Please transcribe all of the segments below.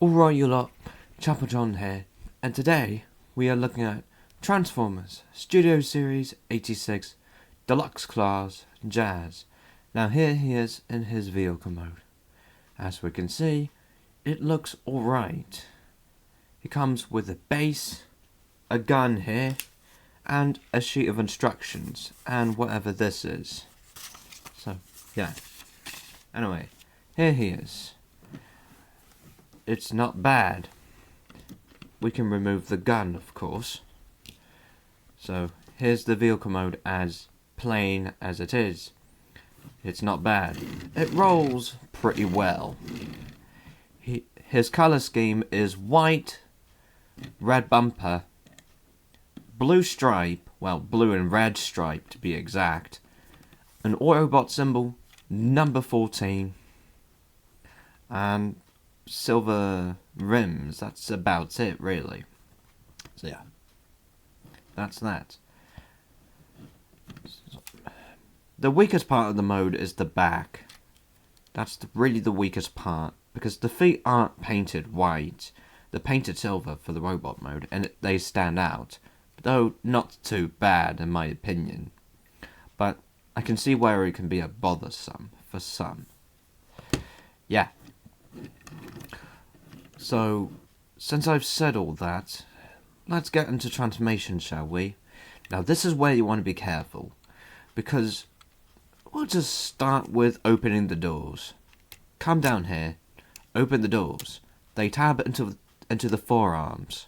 Alright you lot, Chopper John here, and today we are looking at Transformers Studio Series 86 Deluxe Class Jazz. Now here he is in his vehicle mode. As we can see, it looks alright. He comes with a base, a gun here, and a sheet of instructions, and whatever this is. So, yeah. Anyway, here he is. It's not bad. We can remove the gun, of course. So, here's the vehicle mode as plain as it is. It's not bad. It rolls pretty well. His colour scheme is white, red bumper, blue stripe, well, blue and red stripe to be exact, an Autobot symbol, number 14, and silver rims. That's about it, really. So yeah, that's that. The weakest part of the mode is the back. That's really the weakest part, because the feet aren't painted white. They're painted silver for the robot mode, and they stand out, though not too bad in my opinion. But I can see where it can be a bothersome for some. Yeah. So, since I've said all that, let's get into transformation, shall we? Now, this is where you want to be careful, because we'll just start with opening the doors. Come down here, open the doors. They tab into the forearms.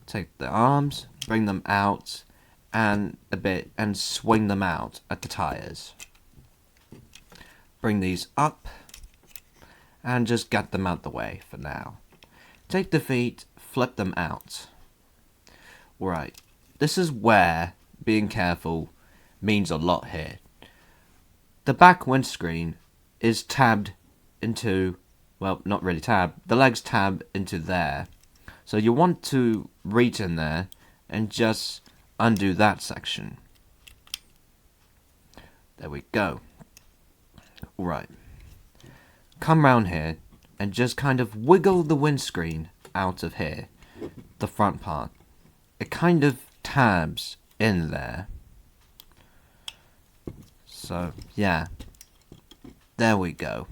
Take the arms, bring them out, and a bit, and swing them out at the tires. Bring these up, and just get them out the way for now. Take the feet, flip them out. Right, this is where being careful means a lot here. The back windscreen is tabbed into, well, not really tabbed, the legs tab into there. So you want to reach in there and just undo that section. There we go. Right. Come round here and just kind of wiggle the windscreen out of here, the front part. It kind of tabs in there. So, yeah. There we go.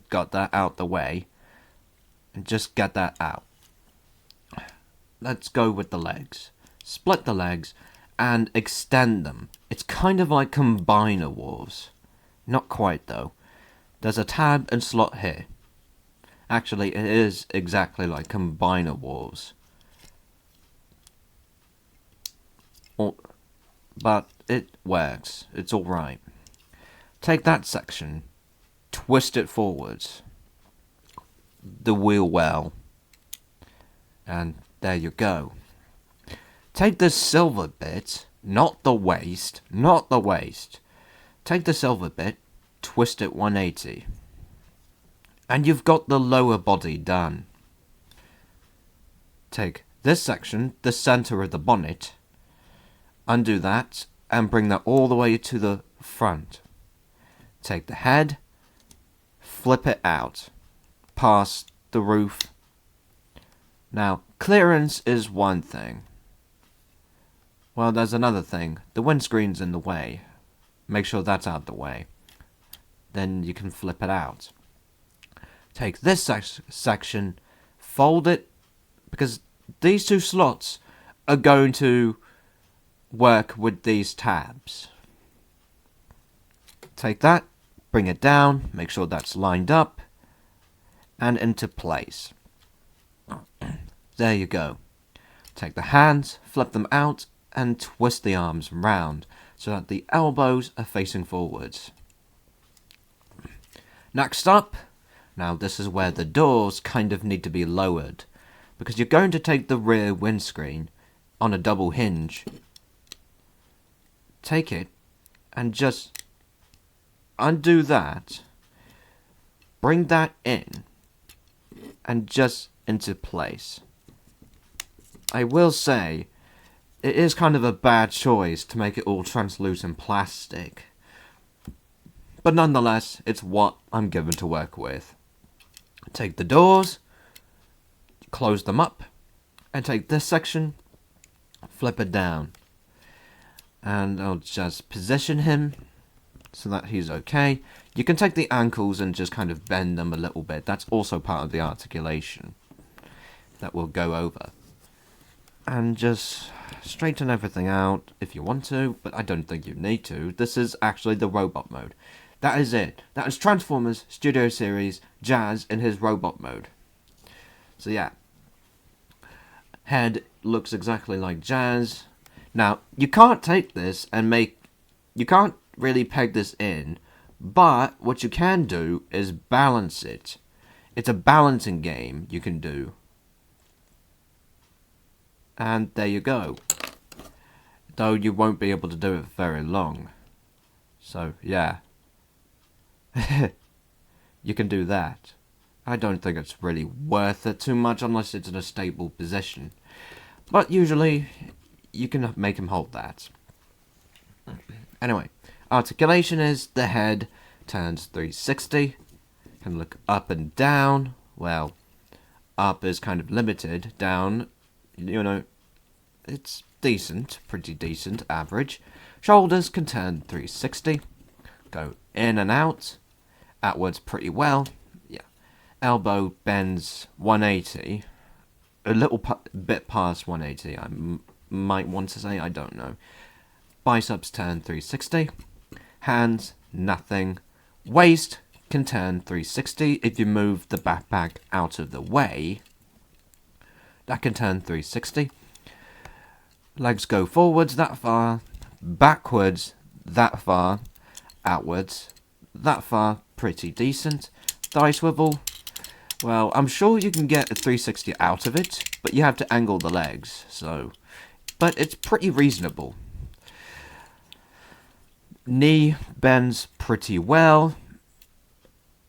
Got that out the way. And just get that out. Let's go with the legs. Split the legs and extend them. It's kind of like Combiner Wars. Not quite though. There's a tab and slot here. Actually, it is exactly like Combiner Wars. But it works. It's alright. Take that section, twist it forwards. The wheel well. And there you go. Take this silver bit, not the waist. Take the silver bit, twist it 180. And you've got the lower body done. Take this section, the center of the bonnet, undo that, and bring that all the way to the front. Take the head, flip it out, past the roof. Now, clearance is one thing. Well, there's another thing. The windscreen's in the way. Make sure that's out the way. Then you can flip it out. Take this section, fold it, because these two slots are going to work with these tabs. Take that, bring it down, make sure that's lined up, and into place. There you go. Take the hands, flip them out, and twist the arms round so that the elbows are facing forwards. Next up, now this is where the doors kind of need to be lowered, because you're going to take the rear windscreen on a double hinge. Take it and just undo that, bring that in, and just into place. I will say, it is kind of a bad choice to make it all translucent plastic. But nonetheless, it's what I'm given to work with. Take the doors, close them up, and take this section, flip it down. And I'll just position him so that he's okay. You can take the ankles and just kind of bend them a little bit. That's also part of the articulation that we'll go over. And just straighten everything out if you want to, but I don't think you need to. This is actually the robot mode. That is it. That is Transformers Studio Series Jazz in his robot mode. So yeah. Head looks exactly like Jazz. Now, you can't take this and you can't really peg this in, but what you can do is balance it. It's a balancing game you can do. And there you go. Though you won't be able to do it very long. So, yeah. You can do that. I don't think it's really worth it too much unless it's in a stable position. But usually, you can make him hold that. Anyway, articulation is the head turns 360. Can look up and down. Well, up is kind of limited. Down, you know, it's decent, pretty decent, average. Shoulders can turn 360. Go in and out. Outwards pretty well. Yeah. Elbow bends 180. A little bit past 180, I might want to say, I don't know. Biceps turn 360. Hands, nothing. Waist can turn 360 if you move the backpack out of the way. That can turn 360. Legs go forwards that far, backwards that far, outwards that far, pretty decent. Thigh swivel, well, I'm sure you can get a 360 out of it, but you have to angle the legs, so... But it's pretty reasonable. Knee bends pretty well.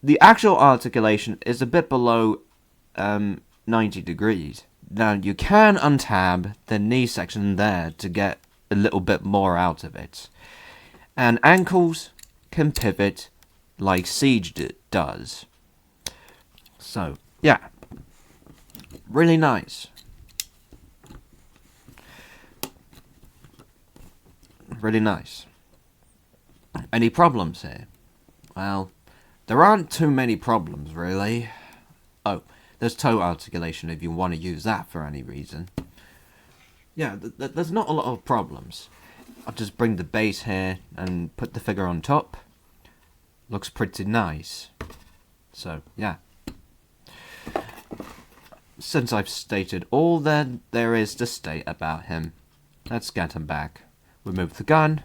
The actual articulation is a bit below 90 degrees. Now, you can untab the knee section there to get a little bit more out of it. And ankles can pivot like Siege does. So, yeah. Really nice. Really nice. Any problems here? Well, there aren't too many problems, really. Oh, there's toe articulation if you want to use that for any reason. Yeah, there's not a lot of problems. I'll just bring the base here and put the figure on top. Looks pretty nice. So, yeah. Since I've stated all that there is to state about him, let's get him back. Remove the gun,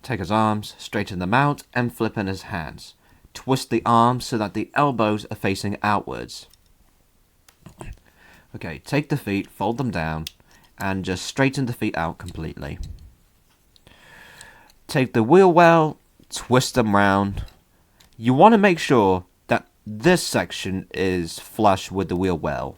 take his arms, straighten them out, and flip in his hands. Twist the arms so that the elbows are facing outwards. Okay, take the feet, fold them down, and just straighten the feet out completely. Take the wheel well, twist them round. You want to make sure that this section is flush with the wheel well.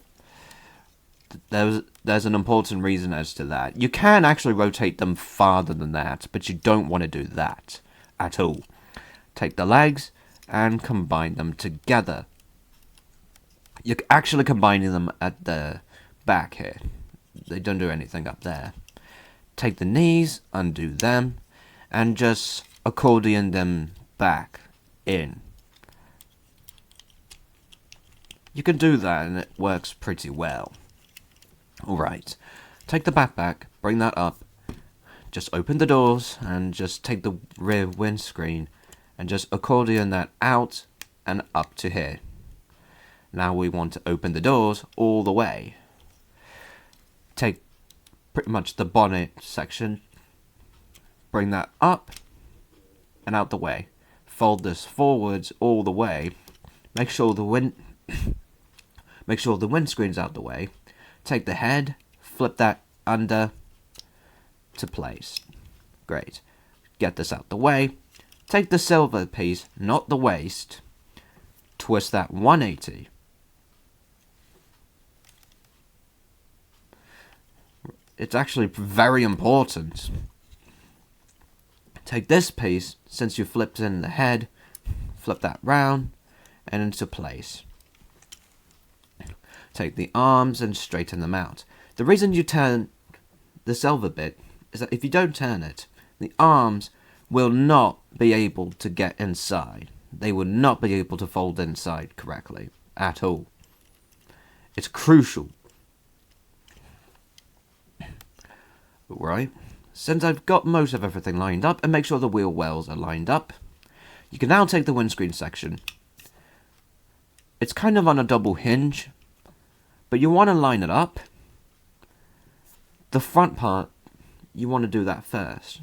There's an important reason as to that. You can actually rotate them farther than that, but you don't want to do that at all. Take the legs and combine them together. You're actually combining them at the back here. They don't do anything up there. Take the knees, undo them, and just accordion them back in. You can do that and it works pretty well. Alright, take the backpack, bring that up, just open the doors and just take the rear windscreen and just accordion that out and up to here. Now we want to open the doors all the way. Take pretty much the bonnet section, bring that up and out the way. Fold this forwards all the way. Make sure the windscreen's out the way. Take the head, flip that under to place. Great. Get this out the way. Take the silver piece, not the waist. Twist that 180. It's actually very important. Take this piece, since you flipped in the head, flip that round and into place. Take the arms and straighten them out. The reason you turn the silver bit is that if you don't turn it, the arms will not be able to get inside. They will not be able to fold inside correctly at all. It's crucial. Right, since I've got most of everything lined up, and make sure the wheel wells are lined up, you can now take the windscreen section. It's kind of on a double hinge, but you want to line it up. The front part, you want to do that first.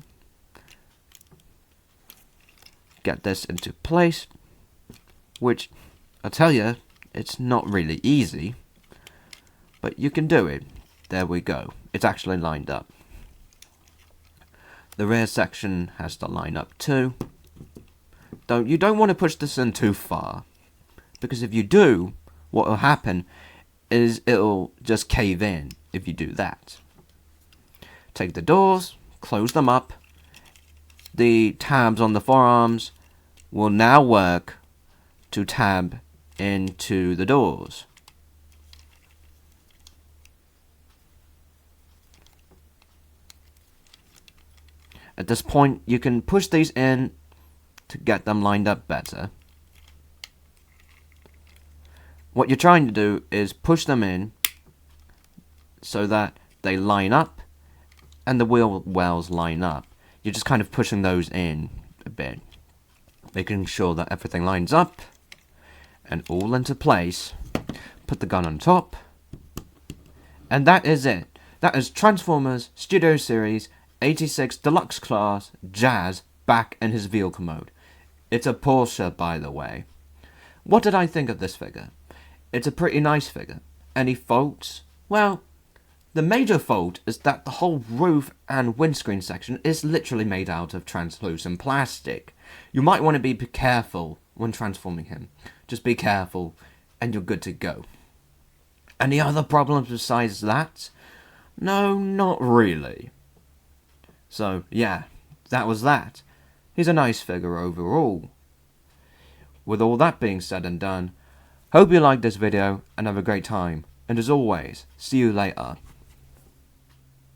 Get this into place, which, I tell you, it's not really easy, but you can do it. There we go. It's actually lined up. The rear section has to line up too. You don't want to push this in too far, because if you do, what will happen is it'll just cave in if you do that. Take the doors, close them up. The tabs on the forearms will now work to tab into the doors. At this point, you can push these in to get them lined up better. What you're trying to do is push them in so that they line up and the wheel wells line up. You're just kind of pushing those in a bit, making sure that everything lines up and all into place. Put the gun on top, and that is it. That is Transformers Studio Series 86 Deluxe Class Jazz back in his vehicle mode. It's a Porsche, by the way. What did I think of this figure? It's a pretty nice figure. Any faults? Well, the major fault is that the whole roof and windscreen section is literally made out of translucent plastic. You might want to be careful when transforming him. Just be careful and you're good to go. Any other problems besides that? No, not really. So, yeah, that was that. He's a nice figure overall. With all that being said and done, hope you liked this video and have a great time. And as always, see you later.